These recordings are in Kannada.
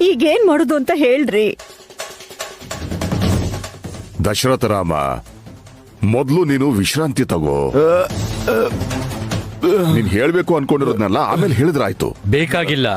ಈಗೇನ್ ಮಾಡುದು ಅಂತ ಹೇಳ್ರಿ. ದಶರಥ ರಾಮ, ಮೊದಲು ನೀನು ವಿಶ್ರಾಂತಿ ತಗೋ. ನೀನ್ ಹೇಳ್ಬೇಕು ಅನ್ಕೊಂಡಿರೋದ್ನಲ್ಲ ಆಮೇಲೆ ಹೇಳಿದ್ರಾಯ್ತು. ಬೇಕಾಗಿಲ್ಲ.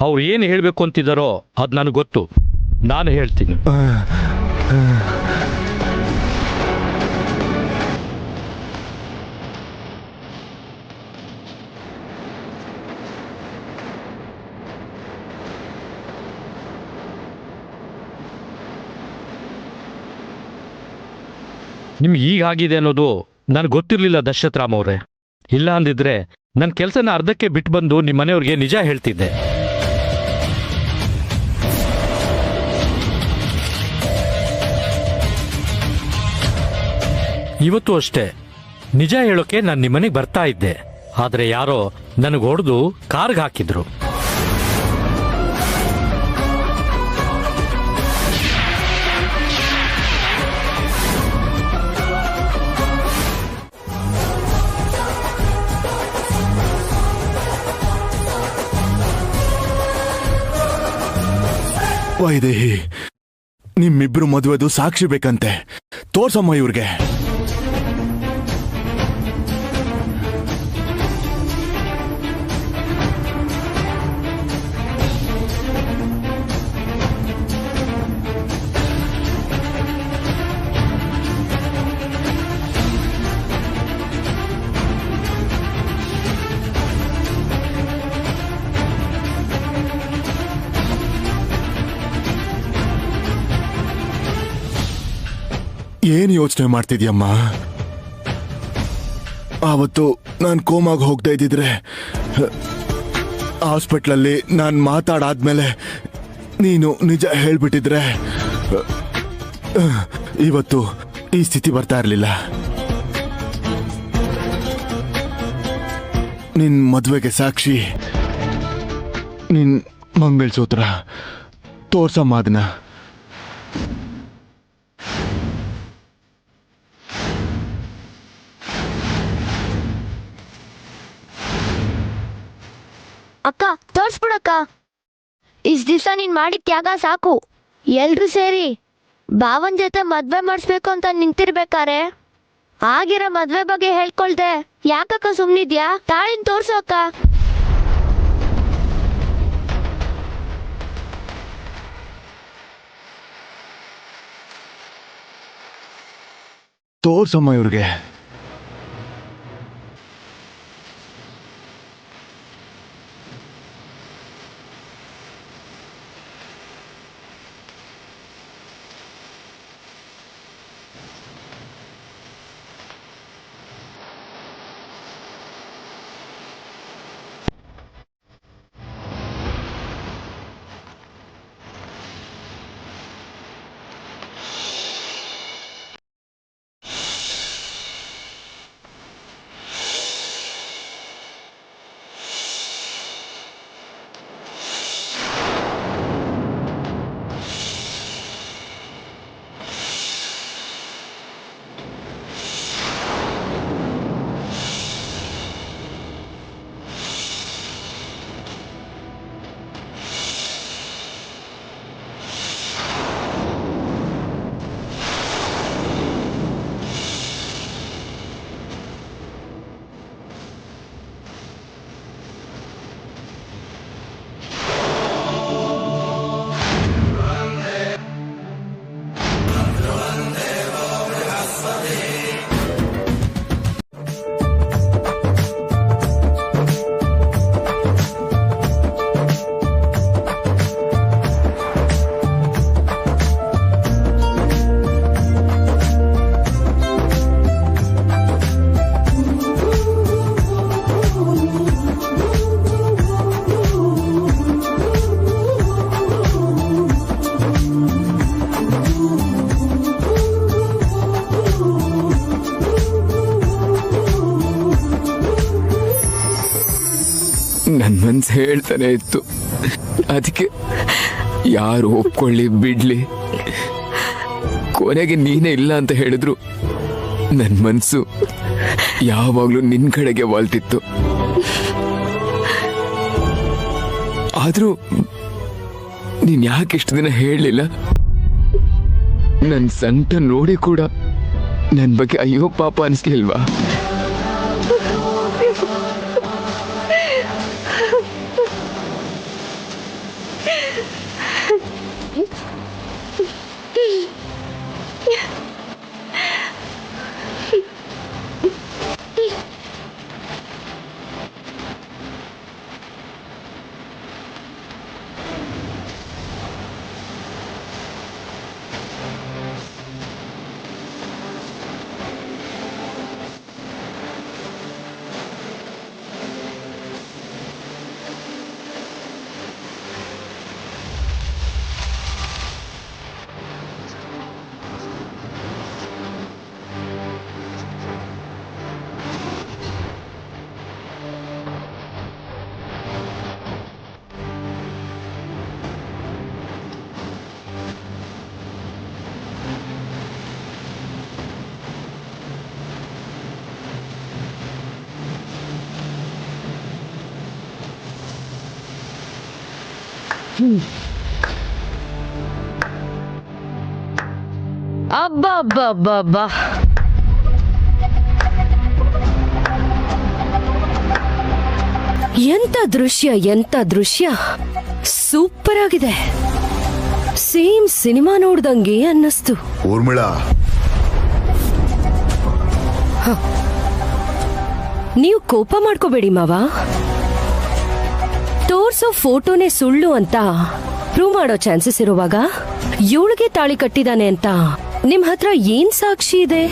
ಅವ್ರು ಏನು ಹೇಳಬೇಕು ಅಂತಿದ್ದಾರೋ ಅದು ನನಗೆ ಗೊತ್ತು. ನಾನು ಹೇಳ್ತೀನಿ. ನಿಮ್ಗೆ ಈಗಾಗಿದೆ ಅನ್ನೋದು ನನಗೆ ಗೊತ್ತಿರಲಿಲ್ಲ ದಶರಥ ರಾಮ್ ಅವರೇ. ಇಲ್ಲ ಅಂದಿದ್ರೆ ನನ್ನ ಕೆಲಸನ ಅರ್ಧಕ್ಕೆ ಬಿಟ್ಟು ಬಂದು ನಿಮ್ಮ ಮನೆಯವ್ರಿಗೆ ನಿಜ ಹೇಳ್ತಿದ್ದೆ. ಇವತ್ತು ಅಷ್ಟೇ ನಿಜ ಹೇಳೋಕೆ ನಾನು ನಿಮ್ಮನೆಗೆ ಬರ್ತಾ ಇದ್ದೆ. ಆದರೆ ಯಾರೋ ನನಗೆ ಹೊಡೆದು ಕಾರ್ಗೆ ಹಾಕಿದ್ರು. ವೈದೇಹಿ, ನಿಮ್ಮಿಬ್ರು ಮದುವೆದು ಸಾಕ್ಷಿ ಬೇಕಂತೆ. ತೋರ್ಸಮ್ಮ ಇವ್ರಿಗೆ. ಏನ್ ಯೋಚನೆ ಮಾಡ್ತಿದ್ಯಮ್ಮ? ಆವತ್ತು ನಾನು ಕೋಮಾಗ ಹೋಗ್ತಾ ಇದ್ದಿದ್ರೆ, ಹಾಸ್ಪಿಟ್ಲಲ್ಲಿ ನಾನು ಮಾತಾಡಾದ್ಮೇಲೆ ನೀನು ನಿಜ ಹೇಳ್ಬಿಟ್ಟಿದ್ರೆ ಇವತ್ತು ಈ ಸ್ಥಿತಿ ಬರ್ತಾ ಇರಲಿಲ್ಲ. ನಿನ್ ಮದ್ವೆಗೆ ಸಾಕ್ಷಿ ನಿನ್ ಮಂಗಳ್ಸೂತ್ರ. ತೋರ್ಸಮ್ಮ ಅದನ್ನ. ಅಕ್ಕ, ತೋರ್ಸ್ಬಿಡಕ್ಕ. ಇಷ್ಟ್ ದಿವಸ ನೀನ್ ಮಾಡಿದ ತ್ಯಾಗ ಸಾಕು. ಎಲ್ರು ಸೇರಿ ಭಾವನ್ ಜೊತೆ ಮದ್ವೆ ಮಾಡಿಸ್ಬೇಕು ಅಂತ ನಿಂತಿರ್ಬೇಕಾರೆ ಆಗಿರೋ ಮದ್ವೆ ಬಗ್ಗೆ ಹೇಳ್ಕೊಳ್ದೆ ಯಾಕಕ್ಕ ಸುಮ್ನಿದ್ಯಾ? ತಾಳಿನ ತೋರ್ಸು ಅಕ್ಕ. ತೋರ್ಸಮ್ಮ ಇವ್ರಿಗೆ. ಹೇಳ್ತಾನೆ ಇತ್ತು. ಅದಕ್ಕೆ ಯಾರು ಒಪ್ಕೊಳ್ಳಿ ಬಿಡ್ಲಿ, ಕೊನೆಗೆ ನೀನೇ ಇಲ್ಲ ಅಂತ ಹೇಳಿದ್ರು ನನ್ನ ಮನಸ್ಸು ಯಾವಾಗ್ಲೂ ನಿನ್ ಕಡೆಗೆ ವಾಲ್ತಿತ್ತು. ಆದ್ರೂ ನೀನ್ ಯಾಕೆ ಇಷ್ಟು ದಿನ ಹೇಳಲಿಲ್ಲ? ನನ್ ಸಂಕಟ ನೋಡಿ ಕೂಡ ನನ್ ಬಗ್ಗೆ ಅಯ್ಯೋ ಪಾಪ ಅನ್ಸ್ಲಿಲ್ವಾ? ಅಬ್ಬಬ್ಬಬ್ಬಬ್ಬಾ, ಎಂತ ದೃಶ್ಯ, ಎಂತ ದೃಶ್ಯ! ಸೂಪರ್ ಆಗಿದೆ. ಸೇಮ್ ಸಿನಿಮಾ ನೋಡ್ದಂಗೆ ಅನ್ನಿಸ್ತು. ಊರ್ಮಿಳಾ, ನೀವು ಕೋಪ ಮಾಡ್ಕೋಬೇಡಿ ಮಾವ. ತೋರ್ಸೋ ಫೋಟೋನೇ ಸುಳ್ಳು ಅಂತ ಪ್ರೂವ್ ಮಾಡೋ ಚಾನ್ಸಸ್ ಇರುವಾಗ ಇವಳಿಗೆ ತಾಳಿ ಕಟ್ಟಿದಾನೆ ಅಂತ ನಿಮ್ ಹತ್ರ ಏನ್ ಸಾಕ್ಷಿ ಇದೆ?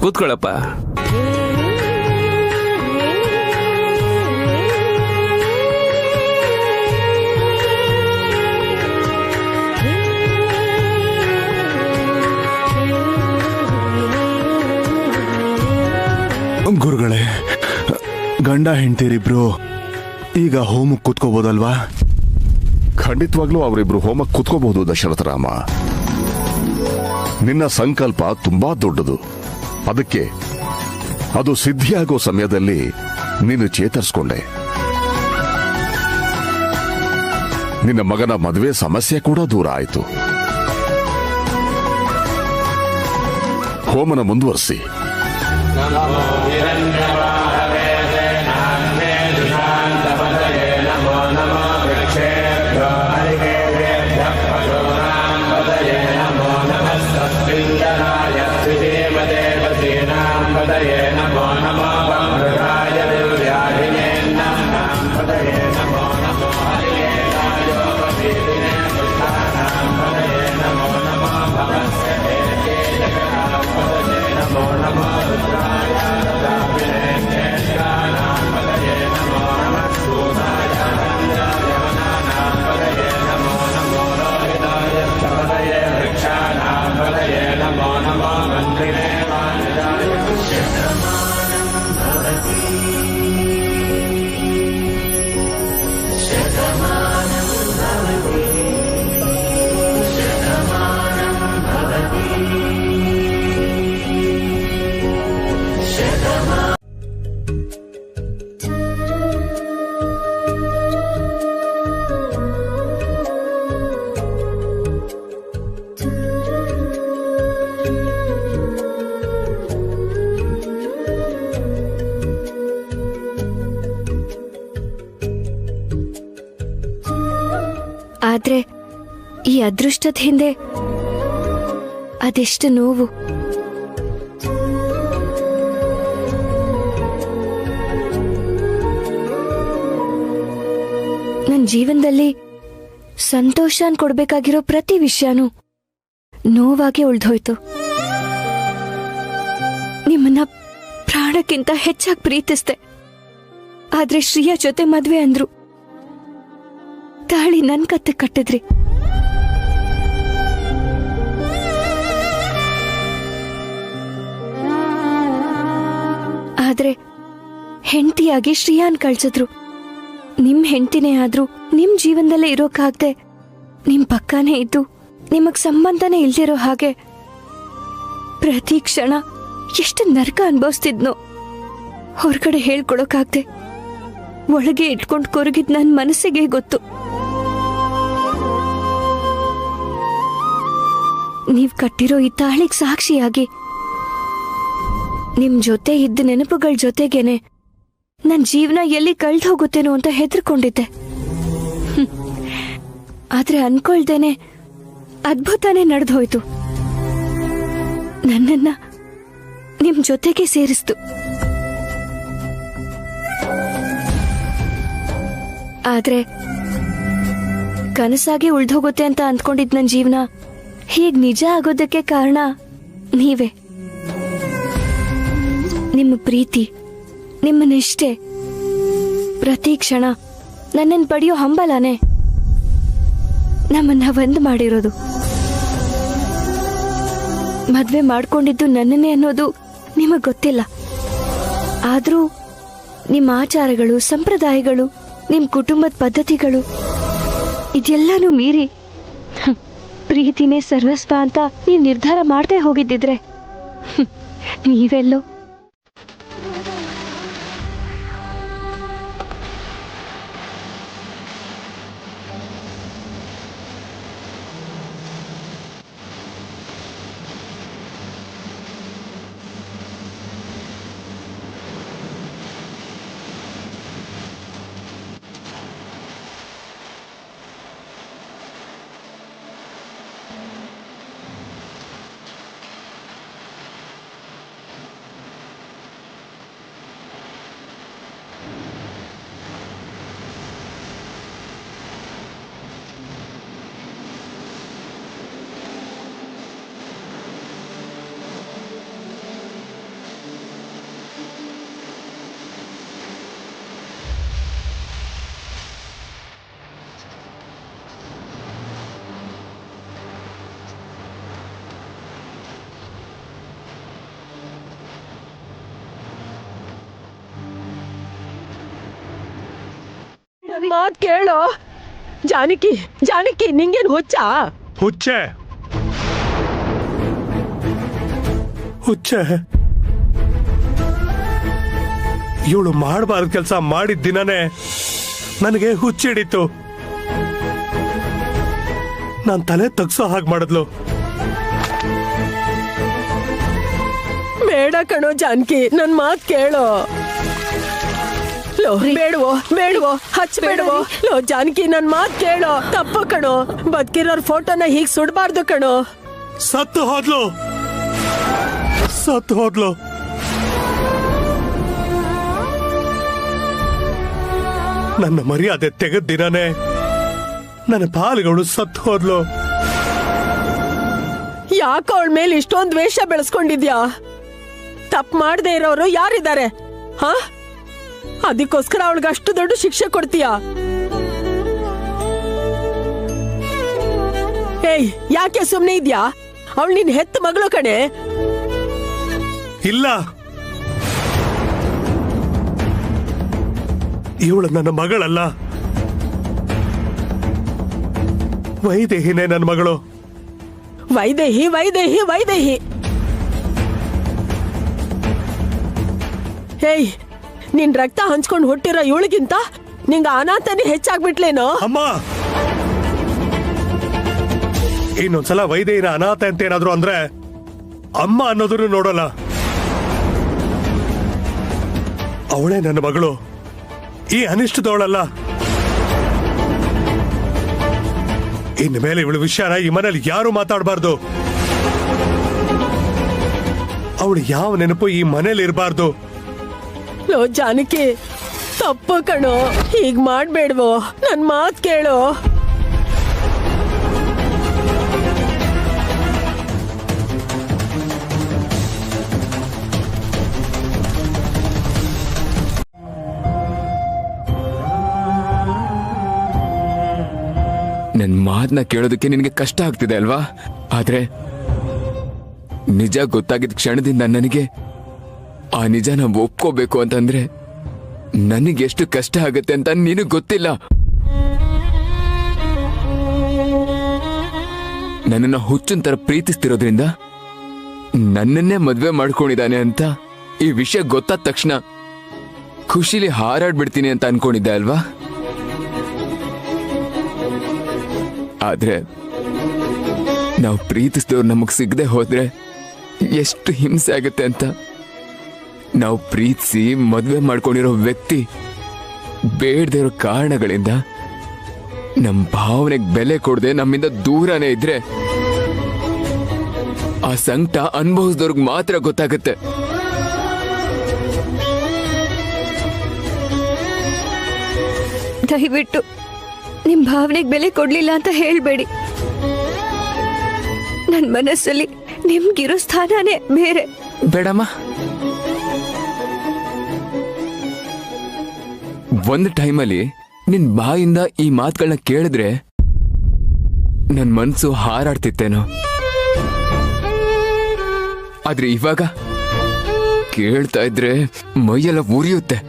ಕೂತ್ಕೊಳ್ಳಪ್ಪ. ಗುರುಗಳೇ, ಗಂಡ ಹೆಂಡತಿರಿಬ್ರು ಈಗ ಹೋಮಕ್ಕೆ ಕೂತ್ಕೋಬೋದಲ್ವಾ? ಖಂಡಿತವಾಗ್ಲೂ ಅವರಿಬ್ರು ಹೋಮಕ್ಕೆ ಕುತ್ಕೋಬಹುದು ದಶರಥ ರಾಮ. ನಿನ್ನ ಸಂಕಲ್ಪ ತುಂಬಾ ದೊಡ್ಡದು. ಅದಕ್ಕೆ ಅದು ಸಿದ್ಧಿಯಾಗೋ ಸಮಯದಲ್ಲಿ ನೀನು ಚೇತರಿಸ್ಕೊಂಡೆ. ನಿನ್ನ ಮಗನ ಮದುವೆ ಸಮಸ್ಯೆ ಕೂಡ ದೂರ ಆಯಿತು. ಹೋಮನ ಮುಂದುವರಿಸಿ. ಆದ್ರೆ ಈ ಅದೃಷ್ಟದ ಹಿಂದೆ ಅದೆಷ್ಟು ನೋವು. ನನ್ನ ಜೀವನದಲ್ಲಿ ಸಂತೋಷ ಕೊಡ್ಬೇಕಾಗಿರೋ ಪ್ರತಿ ವಿಷಯನೂ ನೋವಾಗಿ ಉಳ್ದೋಯ್ತು. ನಿಮ್ಮನ್ನ ಪ್ರಾಣಕ್ಕಿಂತ ಹೆಚ್ಚಾಗಿ ಪ್ರೀತಿಸ್ದೆ. ಆದ್ರೆ ಶ್ರೀಯಾ ಜೊತೆ ಮದ್ವೆ ಅಂದ್ರು. ತಾಳಿ ನನ್ ಕತ್ತೆ ಕಟ್ಟಿದ್ರಿ. ಆದ್ರೆ ಹೆಂಡತಿಯಾಗಿ ಶ್ರೀಯಾನ್ ಕಳ್ಸಿದ್ರು. ನಿಮ್ ಹೆಂಡತಿನೇ ಆದ್ರೂ ನಿಮ್ ಜೀವನದಲ್ಲೇ ಇರೋಕಾಗ್ದೆ ನಿಮ್ ಪಕ್ಕನೇ ಇದ್ದು ನಿಮಗ್ ಸಂಬಂಧನೇ ಇಲ್ದಿರೋ ಹಾಗೆ ಪ್ರತಿ ಕ್ಷಣ ಎಷ್ಟು ನರಕ ಅನ್ಭವಿಸ್ತಿದ್ನೋ ಹೊರಗಡೆ ಹೇಳ್ಕೊಳಕಾಗ್ದೆ ಒಳಗೆ ಇಟ್ಕೊಂಡು ಕೊರಗಿದ್ ನನ್ ಮನಸ್ಸಿಗೆ ಗೊತ್ತು. ನೀವ್ ಕಟ್ಟಿರೋ ಈ ತಾಳಿಗ್ ಸಾಕ್ಷಿಯಾಗಿ ನಿಮ್ ಜೊತೆ ಇದ್ದ ನೆನಪುಗಳ ಜೊತೆಗೇನೆ ನನ್ ಜೀವನ ಎಲ್ಲಿ ಕಳ್ದು ಹೋಗುತ್ತೇನೋ ಅಂತ ಹೆದರ್ಕೊಂಡಿದ್ದೆ. ಆದ್ರೆ ಅನ್ಕೊಳ್ದೇನೆ ಅದ್ಭುತನೇ ನಡೆದು ಹೋಯ್ತು. ನನ್ನನ್ನ ನಿಮ್ ಜೊತೆಗೆ ಸೇರಿಸ್ತು. ಆದ್ರೆ ಕನಸಾಗಿ ಉಳ್ದೋಗುತ್ತೆ ಅಂತ ಅಂದ್ಕೊಂಡಿದ್ ನನ್ ಜೀವನ ಹೀಗ್ ನಿಜ ಆಗೋದಕ್ಕೆ ಕಾರಣ ನೀವೇ. ನಿಮ್ಮ ಪ್ರೀತಿ, ನಿಮ್ಮ ನಿಷ್ಠೆ, ಪ್ರತಿ ಕ್ಷಣ ನನ್ನನ್ನು ಪಡೆಯೋ ಹಂಬಲನೇ ನಮ್ಮನ್ನ ಒಂದು ಮಾಡಿರೋದು. ಮದ್ವೆ ಮಾಡ್ಕೊಂಡಿದ್ದು ನನ್ನನ್ನೇ ಅನ್ನೋದು ನಿಮಗ್ ಗೊತ್ತಿಲ್ಲ. ಆದ್ರೂ ನಿಮ್ಮ ಆಚಾರಗಳು, ಸಂಪ್ರದಾಯಗಳು, ನಿಮ್ ಕುಟುಂಬದ ಪದ್ಧತಿಗಳು ಇದೆಲ್ಲಾನು ಮೀರಿ ಪ್ರೀತಿನೇ ಸರ್ವಸ್ವ ಅಂತ ನೀವು ನಿರ್ಧಾರ ಮಾಡದೆ ಹೋಗಿದ್ದಿದ್ರೆ ನೀವೆಲ್ಲೋ ಮಾತ್ ಕೇಳೋ. ಜಾನಕಿ, ಜಾನಕಿ, ನಿಂಗೇನು ಹುಚ್ಚಾ? ಹುಚ್ಚೆ ಹುಚ್ಚೆ ಇವಳು ಮಾಡಬಾರ್ದ ಕೆಲಸ ಮಾಡಿದ ದಿನನೇ ನನಗೆ ಹುಚ್ಚಿಡಿತು. ನಾನ್ ತಲೆ ತಗ್ಸೋ ಹಾಗೆ ಮಾಡಿದ್ಲು. ಬೇಡ ಕಣೋ ಜಾನಕಿ, ನನ್ ಮಾತ್ ಕೇಳೋ. ಲೋ, ಬೇಡವೋ ಬೇಡವೋ ಹಚ್ಬೇಡವೋ. ಲೋ ಜಾನಕಿ, ನನ್ ಮಾತ್ ಕೇಳೋ. ತಪ್ಪು ಕಣೋ, ಬದುಕಿರೋರ್ ಫೋಟೋನ ಹೀಗ್ ಸುಡ್ಬಾರ್ದು ಕಣೋ. ಸತ್ತು ಹೋದ್ಲು, ಸತ್ತು ಹೋದ್ಲು. ನನ್ನ ಮರ್ಯಾದೆ ತೆಗೆದ ದಿನನೇ ನನ್ನ ಪಾಲುಗಳು ಸತ್ತು ಹೋದ್ಲು. ಯಾಕೆ ಅವಳ ಮೇಲೆ ಇಷ್ಟೊಂದು ದ್ವೇಷ ಬೆಳೆಸ್ಕೊಂಡಿದ್ಯಾ? ತಪ್ಪು ಮಾಡದೆ ಇರೋರು ಯಾರಿದ್ದಾರೆ? ಹಾ, ಅದಕ್ಕೋಸ್ಕರ ಅವಳಿಗೆ ಅಷ್ಟು ದೊಡ್ಡ ಶಿಕ್ಷೆ ಕೊಡ್ತೀಯಾ? ಏಯ್, ಯಾಕೆ ಸುಮ್ನೆ ಇದ್ಯಾ? ಅವಳು ನಿನ್ ಹೆತ್ತ ಮಗಳು ಕಣೆ. ಇಲ್ಲ, ಇವಳು ನನ್ನ ಮಗಳಲ್ಲ, ವೈದೇಹಿನೇ ನನ್ನ ಮಗಳು. ವೈದೇಹಿ ವೈದೇಹಿ ವೈದೇಹಿ. ಹೇಯ್, ನಿನ್ ರಕ್ತ ಹಂಚ್ಕೊಂಡು ಹುಟ್ಟಿರೋ ಇವಳಿಗಿಂತ ನಿಂಗ ಅನಾಥನೇ ಹೆಚ್ಚಾಗ್ಬಿಟ್ಲೇನೋ? ಅಮ್ಮ, ಇನ್ನೊಂದ್ಸಲ ವೈದೇಹಿನ ಅನಾಥ ಅಂತ ಏನಾದ್ರು ಅಂದ್ರೆ ಅಮ್ಮ ಅನ್ನೋದನ್ನು ನೋಡೋಲ್ಲ. ಅವಳೇ ನನ್ನ ಮಗಳು, ಈ ಅನಿಷ್ಟದವಳಲ್ಲ. ಇನ್ಮೇಲೆ ಇವಳ ವಿಷಯನ ಈ ಮನೇಲಿ ಯಾರು ಮಾತಾಡಬಾರ್ದು. ಅವಳು ಯಾವ ನೆನಪು ಈ ಮನೇಲಿ ಇರಬಾರ್ದು. ಲೋ ಜಾನಕಿ, ತಪ್ಪು ಕಣೋ, ಹೀಗ್ ಮಾಡ್ಬೇಡ್ವೋ, ನನ್ ಮಾತ್ ಕೇಳು. ನನ್ ಮಾತನ್ನ ಕೇಳೋದಕ್ಕೆ ನಿನಗೆ ಕಷ್ಟ ಆಗ್ತಿದೆ ಅಲ್ವಾ? ಆದ್ರೆ ನಿಜ ಗೊತ್ತಾಗಿದ್ದ ಕ್ಷಣದಿಂದ ನನಗೆ ಆ ನಿಜನ ಒಪ್ಕೋಬೇಕು ಅಂತಂದ್ರೆ ನನಗೆ ಎಷ್ಟು ಕಷ್ಟ ಆಗುತ್ತೆ ಅಂತ ನಿನಗೆ ಗೊತ್ತಿಲ್ಲ. ನನ್ನನ್ನ ಹುಚ್ಚನ್ ತರ ಪ್ರೀತಿಸ್ತಿರೋದ್ರಿಂದ ನನ್ನನ್ನೇ ಮದ್ವೆ ಮಾಡ್ಕೊಂಡಿದ್ದಾನೆ ಅಂತ ಈ ವಿಷಯ ಗೊತ್ತಾದ ತಕ್ಷಣ ಖುಷಿಲಿ ಹಾರಾಡ್ಬಿಡ್ತೀನಿ ಅಂತ ಅನ್ಕೊಂಡಿದ್ದೆ ಅಲ್ವಾ? ಆದ್ರೆ ನಾವು ಪ್ರೀತಿಸಿದವ್ರು ನಮಗ್ ಸಿಗದೆ ಹೋದ್ರೆ ಎಷ್ಟು ಹಿಂಸೆ ಆಗುತ್ತೆ ಅಂತ ನಾವು ಪ್ರೀತಿಸಿ ಮದ್ವೆ ಮಾಡ್ಕೊಂಡಿರೋ ವ್ಯಕ್ತಿ ಬೇಡದೇ ಇರೋ ಕಾರಣಗಳಿಂದ ನಮ್ ಭಾವನೆಗೆ ಬೆಲೆ ಕೊಡದೆ ನಮ್ಮಿಂದ ದೂರನೇ ಇದ್ರೆ ಆ ಸಂಕಟ ಅನುಭವಿಸಿದವ್ರಿಗೆ ಮಾತ್ರ ಗೊತ್ತಾಗುತ್ತೆ. ದಯವಿಟ್ಟು ನಿಮ್ ಭಾವನೆಗೆ ಬೆಲೆ ಕೊಡ್ಲಿಲ್ಲ ಅಂತ ಹೇಳ್ಬೇಡಿ. ನನ್ ಮನಸ್ಸಲ್ಲಿ ನಿಮ್ಗಿರೋ ಸ್ಥಾನನೇ ಬೇರೆ. ಬೇಡಮ್ಮ, ಒಂದು ಟೈಮಲ್ಲಿ ನಿನ್ ಬಾಯಿಂದ ಈ ಮಾತುಗಳನ್ನ ಕೇಳಿದ್ರೆ ನನ್ ಮನ್ಸು ಹಾರಾಡ್ತಿತ್ತೇನೋ. ಆದ್ರೆ ಇವಾಗ ಕೇಳ್ತಾ ಇದ್ರೆ ಮೈಯೆಲ್ಲ ಉರಿಯುತ್ತೆ.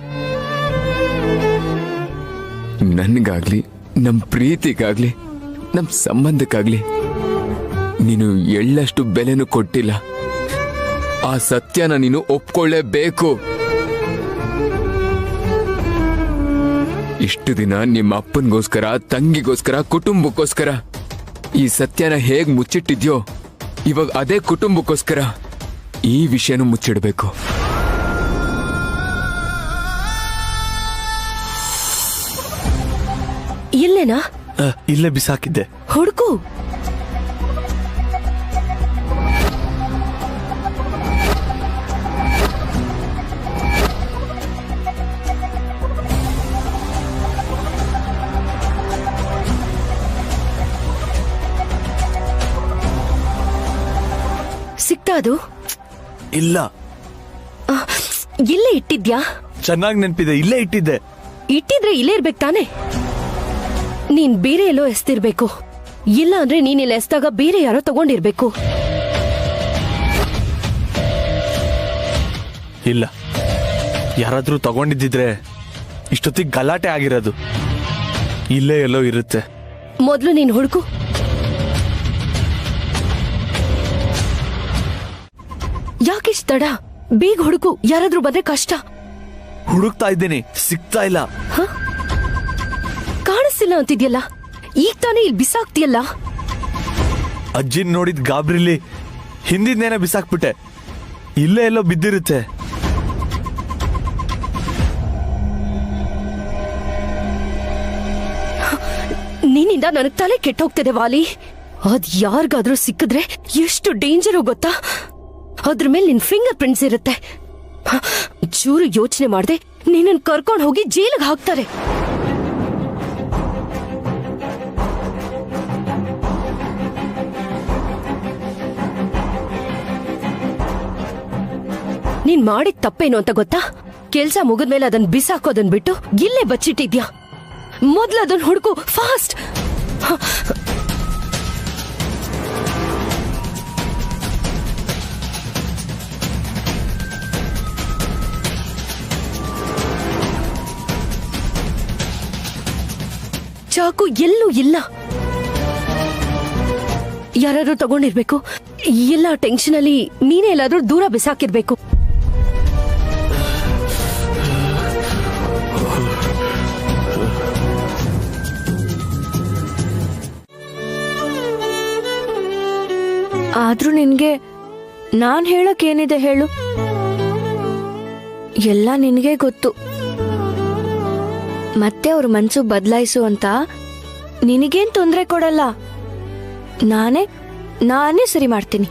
ನನ್ಗಾಗ್ಲಿ, ನಮ್ ಪ್ರೀತಿಗಾಗ್ಲಿ, ನಮ್ ಸಂಬಂಧಕ್ಕಾಗ್ಲಿ ನೀನು ಎಳ್ಳಷ್ಟು ಬೆಲೆನೂ ಕೊಟ್ಟಿಲ್ಲ. ಆ ಸತ್ಯನ ನೀನು ಒಪ್ಕೊಳ್ಳೇಬೇಕು. ಇಷ್ಟು ದಿನ ನಿಮ್ಮ ಅಪ್ಪನಿಗೋಸ್ಕರ, ತಂಗಿಗೋಸ್ಕರ, ಕುಟುಂಬಕ್ಕೋಸ್ಕರ ಈ ಸತ್ಯನ ಹೇಗ್ ಮುಚ್ಚಿಟ್ಟಿದ್ಯೋ ಇವಾಗ ಅದೇ ಕುಟುಂಬಕ್ಕೋಸ್ಕರ ಈ ವಿಷಯನೂ ಮುಚ್ಚಿಡ್ಬೇಕು. ಇಲ್ಲೇನಾ? ಇಲ್ಲೇ ಬಿಸಾಕಿದ್ದೆ. ಹುಡುಕು. ಸಿಕ್ತಾ ಅದು? ಇಲ್ಲ, ಇಲ್ಲೇ ಇಟ್ಟಿದ್ಯಾ? ಚೆನ್ನಾಗಿ ನೆನಪಿದೆ, ಇಲ್ಲೇ ಇಟ್ಟಿದ್ದೆ. ಇಟ್ಟಿದ್ರೆ ಇಲ್ಲೇ ಇರ್ಬೇಕು ತಾನೆ? ನೀನ್ ಬೇರೆ ಎಲ್ಲೋ ಎಸ್ತಿರ್ಬೇಕು. ಇಲ್ಲ ಅಂದ್ರೆ ನೀನ್ ಇಲ್ಲಿ ಎಸ್ದಾಗ ಬೇರೆ ಯಾರೋ ತಗೊಂಡಿರ್ಬೇಕು. ಇಲ್ಲ, ಯಾರಾದ್ರೂ ತಗೊಂಡಿದ್ದಿದ್ರೆ ಇಷ್ಟೊತ್ತಿಗೆ ಗಲಾಟೆ ಆಗಿರೋದು. ಇಲ್ಲೇ ಎಲ್ಲೋ ಇರುತ್ತೆ. ಮೊದ್ಲು ನೀನ್ ಹುಡುಕು. ಯಾಕಿಷ್ಟ ತಡ? ಬೇಗ ಹುಡುಕು, ಯಾರಾದ್ರೂ ಬಂದ್ರೆ ಕಷ್ಟ. ಹುಡುಕ್ತಾ ಇದ್ದೀನಿ, ಸಿಗ್ತಾ ಇಲ್ಲ. ಕಾಣಿಸ್ತಿಲ್ಲ ಅಂತಿದ್ಯಲ್ಲ, ಈಗ ತಾನೇ ಇಲ್ಲಿ ಬಿಸಾಕ್ತಿಯಲ್ಲ. ಅಜ್ಜಿನ್ ನೋಡಿದ್ ಗಾಬ್ರಿಲಿ ಹಿಂದಿನೇನ ಬಿಸಾಕ್ಬಿಟ್ಟೆ. ಇಲ್ಲೇ ಎಲ್ಲೋ ಬಿದ್ದಿರುತ್ತೆ. ನಿನ್ನಿಂದ ನನಗ್ ತಲೆ ಕೆಟ್ಟೋಗ್ತಿದೆ ವಾಲಿ. ಅದ್ ಯಾರಿಗಾದ್ರೂ ಸಿಕ್ಕಿದ್ರೆ ಎಷ್ಟು ಡೇಂಜರು ಗೊತ್ತಾ? ಅದ್ರ ಮೇಲೆ ನಿನ್ ಫಿಂಗರ್ ಪ್ರಿಂಟ್ಸ್ ಇರುತ್ತೆ. ಚೂರು ಯೋಚನೆ ಮಾಡ್ದೆ ನಿನ್ನನ್ ಕರ್ಕೊಂಡು ಹೋಗಿ ಜೈಲಿಗೆ ಹಾಕ್ತಾರೆ. ನೀನ್ ಮಾಡಿದ ತಪ್ಪೇನು ಅಂತ ಗೊತ್ತಾ? ಕೆಲ್ಸ ಮುಗಿದ್ಮೇಲೆ ಅದನ್ ಬಿಸಾಕೋದನ್ ಬಿಟ್ಟು ಇಲ್ಲೇ ಬಚ್ಚಿಟ್ಟಿದ್ಯಾ. ಮೊದ್ಲು ಅದನ್ ಹುಡುಕು, ಫಾಸ್ಟ್. ಚಾಕು ಎಲ್ಲೂ ಇಲ್ಲ. ಯಾರಾದ್ರೂ ತಗೊಂಡಿರ್ಬೇಕು. ಎಲ್ಲ ಟೆನ್ಷನ್ ಅಲ್ಲಿ ನೀನೇ ಎಲ್ಲಾದ್ರೂ ದೂರ ಬಿಸಾಕಿರ್ಬೇಕು. ಆದ್ರೂ ನಿನ್ಗೆ ನಾನ್ ಹೇಳಕ್ ಏನಿದೆ ಹೇಳು? ಎಲ್ಲ ನಿನ್ಗೆ ಗೊತ್ತು. ಮತ್ತೆ ಅವ್ರ ಮನ್ಸು ಬದಲಾಯಿಸು ಅಂತ ನಿನಗೇನ್ ತೊಂದ್ರೆ ಕೊಡಲ್ಲ. ನಾನೇ ಸರಿ ಮಾಡ್ತೀನಿ.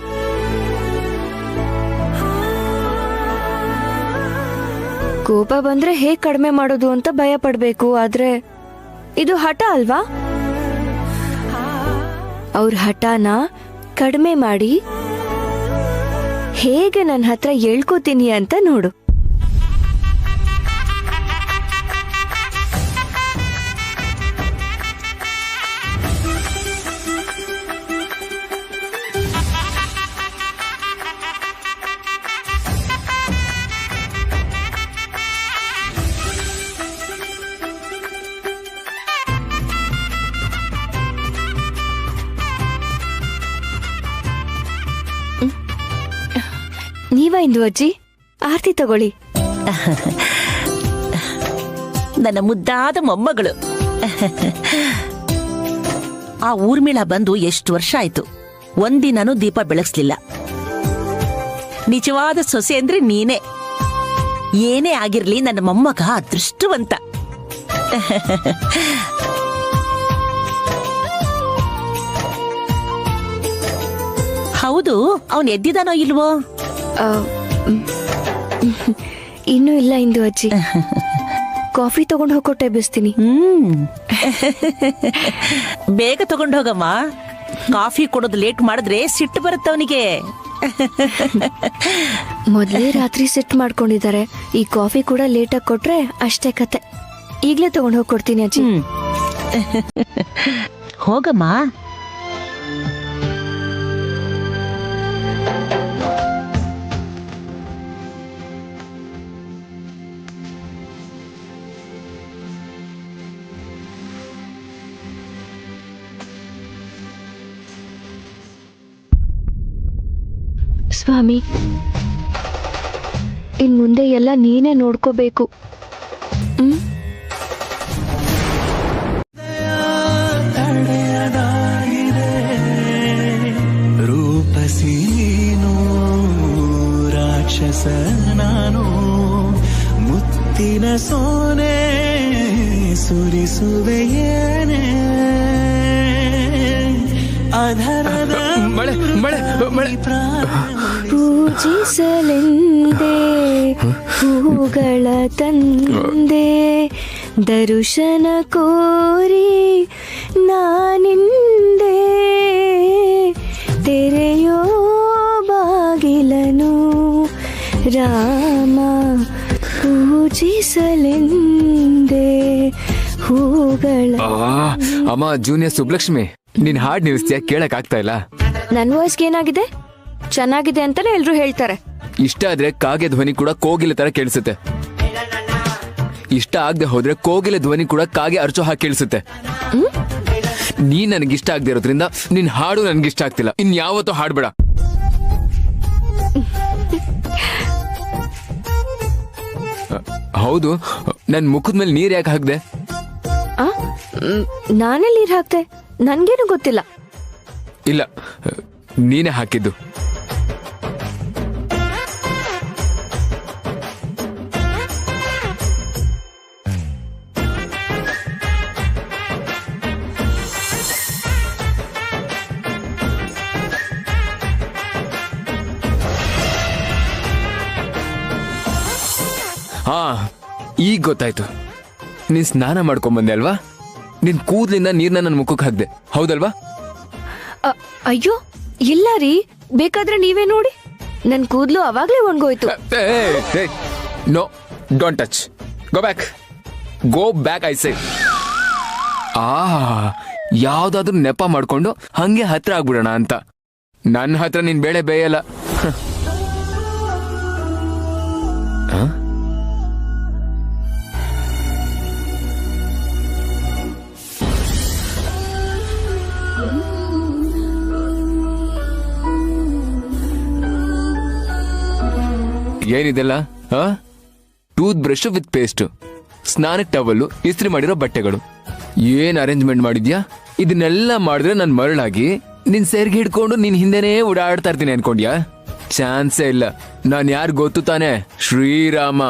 ಕೋಪ ಬಂದ್ರೆ ಹೇಗ್ ಕಡಿಮೆ ಮಾಡೋದು ಅಂತ ಭಯ ಪಡ್ಬೇಕು, ಆದ್ರೆ ಇದು ಹಠ ಅಲ್ವಾ? ಅವ್ರ ಹಠನ ಕಡಿಮೆ ಮಾಡಿ ಹೇಗೆ ನನ್ನ ಹತ್ರ ಹೇಳ್ಕೋತೀನಿ ಅಂತ ನೋಡು. ನೀವ ಇಂದು ಅಜ್ಜಿ ಆರತಿ ತಗೊಳ್ಳಿ. ನನ್ನ ಮುದ್ದಾದ ಮೊಮ್ಮಗಳು. ಆ ಊರ್ಮಿಳ ಬಂದು ಎಷ್ಟು ವರ್ಷ ಆಯ್ತು, ಒಂದಿನನೂ ದೀಪ ಬೆಳಗ್ಸ್ಲಿಲ್ಲ. ನಿಜವಾದ ಸೊಸೆ ಅಂದ್ರೆ ನೀನೇ. ಏನೇ ಆಗಿರ್ಲಿ ನನ್ನ ಮೊಮ್ಮಗ ಅದೃಷ್ಟವಂತ. ಹೌದು, ಅವನ್ ಎದ್ದಿದಾನೋ ಇಲ್ವೋ? ಇನ್ನೂ ಇಲ್ಲ ಇಂದು ಅಜ್ಜಿ. ಕಾಫಿ ತಗೊಂಡು ಹೋಗ್ಕೊಟ್ಟೆ ಬಿಸ್ತೀನಿ. ಬೇಗ ತಗೊಂಡು ಹೋಗಮ್ಮ. ಕಾಫಿ ಕೊಡೋದು ಲೇಟ್ ಮಾಡಿದ್ರೆ ಸಿಟ್ಟು ಬರುತ್ತೆ ಅವನಿಗೆ. ಮೊದಲೇ ರಾತ್ರಿ ಸೆಟ್ ಮಾಡ್ಕೊಂಡಿದ್ದಾರೆ. ಈ ಕಾಫಿ ಕೂಡ ಲೇಟಾಗಿ ಕೊಟ್ರೆ ಅಷ್ಟೇ ಕತೆ. ಈಗ್ಲೇ ತಗೊಂಡು ಹೋಗ್ಕೊಡ್ತೀನಿ ಅಜ್ಜಿ. ಹೋಗಮ್ಮ. ಸ್ವಾಮಿ, ಇನ್ ಮುಂದೆ ಎಲ್ಲ ನೀನೇ ನೋಡ್ಕೋಬೇಕು. ರೂಪಸಿ ನೀನು ರಾಕ್ಷಸ ನಾನು, ಮುತ್ತಿನ ಸೋನೆ ಸುರಿಸುವೆಯೇನೆ ಅಧರದ ಮಳೆ ಮಳೆ ಮಳೆ. ಪೂಜಿಸಲೆಂದೇ ಹೂಗಳ ತಂದೆ, ದರ್ಶನ ಕೋರಿ ನಾನಿಂದೆ, ತೆರೆಯೋ ಬಾಗಿಲನು ರಾಮ, ಪೂಜಿಸಲೆಂದೇ ಹೂಗಳ. ಅಮ್ಮ, ಜೂನಿಯರ್ ಸುಬ್ಲಕ್ಷ್ಮಿ, ನಿನ್ ಹಾಡ್ ನಿಲ್ಸ್ತೀಯ? ಕೇಳಕ್ ಆಗ್ತಾ ಇಲ್ಲ. ನನ್ ವಾಯ್ಸ್ಗೆ ಏನಾಗಿದೆ? ಚೆನ್ನಾಗಿದೆ ಅಂತಾನೆ ಎಲ್ರು ಹೇಳ್ತಾರೆ. ಇಷ್ಟ ಆದ್ರೆ ಕಾಗೆ ಧ್ವನಿ ಕೂಡ ಕೋಗಿಲೆ ತರ ಕೇಳಿಸುತ್ತೆ. ಇಷ್ಟ ಆಗದೆ ಹೋದ್ರೆ ಕೋಗಿಲೆ ಧ್ವನಿ ಕೂಡ ಕಾಗೆ ಅರ್ಚೋ ಹಾಕಿ ಕೇಳಿಸುತ್ತೆ. ನೀ ನನಗಿಷ್ಟ ಆಗದೆ ಇರೋದ್ರಿಂದ ನಿನ್ ಹಾಡು ನನ್ಗಿಷ್ಟ ಆಗ್ತಿಲ್ಲ. ಇನ್ ಯಾವತ್ತೂ ಹಾಡ್ಬೇಡ. ಹೌದು, ನನ್ ಮುಖದ ಮೇಲೆ ನೀರ್ ಯಾಕೆ ಹಾಕ್ದೆ? ನಾನೇ ನೀರ್ ಹಾಕ್ತೆ? ನನ್ಗೇನು ಗೊತ್ತಿಲ್ಲ. ಇಲ್ಲ, ನೀನೇ ಹಾಕಿದ್ದು. ಹಾ, ಈಗ ಗೊತ್ತಾಯ್ತು. ನೀನ್ ಸ್ನಾನ ಮಾಡ್ಕೊಂಬಂದೆ ಅಲ್ವಾ? ನಿನ್ ಕೂದ್ಲಿಂದ ನೀರ್ನ ನನ್ನ ಮುಖಕ್ಕೆ ಹಾಕ್ದೆ, ಹೌದಲ್ವಾ? ಅಯ್ಯೋ ಇಲ್ಲ ರೀ, ಬೇಕಾದ್ರೆ ನೀವೇ ನೋಡಿ. ನನ್ ಕೂದ್ಲು ಅವಾಗ್ಲೇ ಒಣಗೋಯ್ತು. No, don't touch. Go back, go back I say. ಯಾವ್ದಾದ್ರು ನೆಪ ಮಾಡ್ಕೊಂಡು ಹಂಗೆ ಹತ್ರ ಆಗ್ಬಿಡೋಣ ಅಂತ. ನನ್ನ ಹತ್ರ ನಿನ್ ಬೇಳೆ ಬೇಯಲ್ಲ. ಏನಿದೆಲ್ಲ? ಟೂತ್ ಬ್ರಷ್ ವಿತ್ ಪೇಸ್ಟ್, ಸ್ನಾನಕ್ಕೆ ಟವಲ್ಲು, ಇಸ್ತ್ರಿ ಮಾಡಿರೋ ಬಟ್ಟೆಗಳು. ಏನ್ ಅರೇಂಜ್ಮೆಂಟ್ ಮಾಡಿದ್ಯಾ? ಇದನ್ನೆಲ್ಲ ಮಾಡಿದ್ರೆ ನನ್ ಮರಳಾಗಿ ನಿನ್ ಸೇರ್ಗೆ ಹಿಡ್ಕೊಂಡು ನಿನ್ ಹಿಂದೆನೇ ಓಡಾಡ್ತಾ ಇರ್ತೀನಿ ಅನ್ಕೊಂಡ್ಯಾ? ಚಾನ್ಸೇ ಇಲ್ಲ. ನಾನ್ ಯಾರು ಗೊತ್ತು ತಾನೆ? ಶ್ರೀರಾಮ.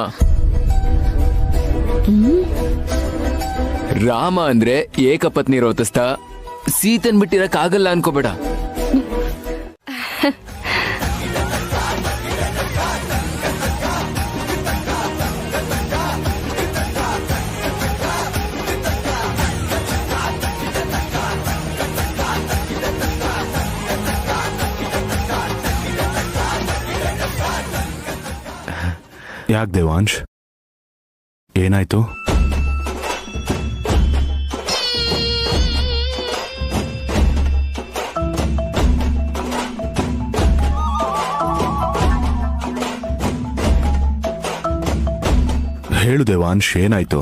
ರಾಮ ಅಂದ್ರೆ ಏಕಪತ್ನಿ ರೋತಸ್ಥ. ಸೀತನ್ ಬಿಟ್ಟಿರಕ್ ಆಗಲ್ಲ ಅನ್ಕೋಬೇಡ. ಯಾಕೆ ದೇವಾಂಶ್, ಏನಾಯ್ತು? ಹೇಳು ದೇವಾಂಶ್, ಏನಾಯ್ತು?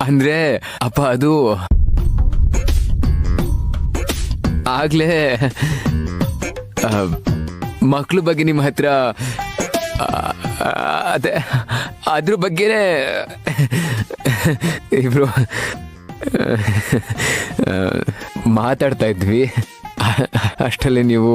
ಅಂದ್ರೆ ಅಪ್ಪ ಅದು ಆಗ್ಲೇ ಮಕ್ಳ ಬಗ್ಗೆ ನಿಮ್ಮ ಹತ್ರ ಅದೇ ಅದ್ರ ಬಗ್ಗೆನೇ ಇಬ್ರು ಮಾತಾಡ್ತಾ ಇದ್ವಿ. ಅಷ್ಟರಲ್ಲಿ ನೀವು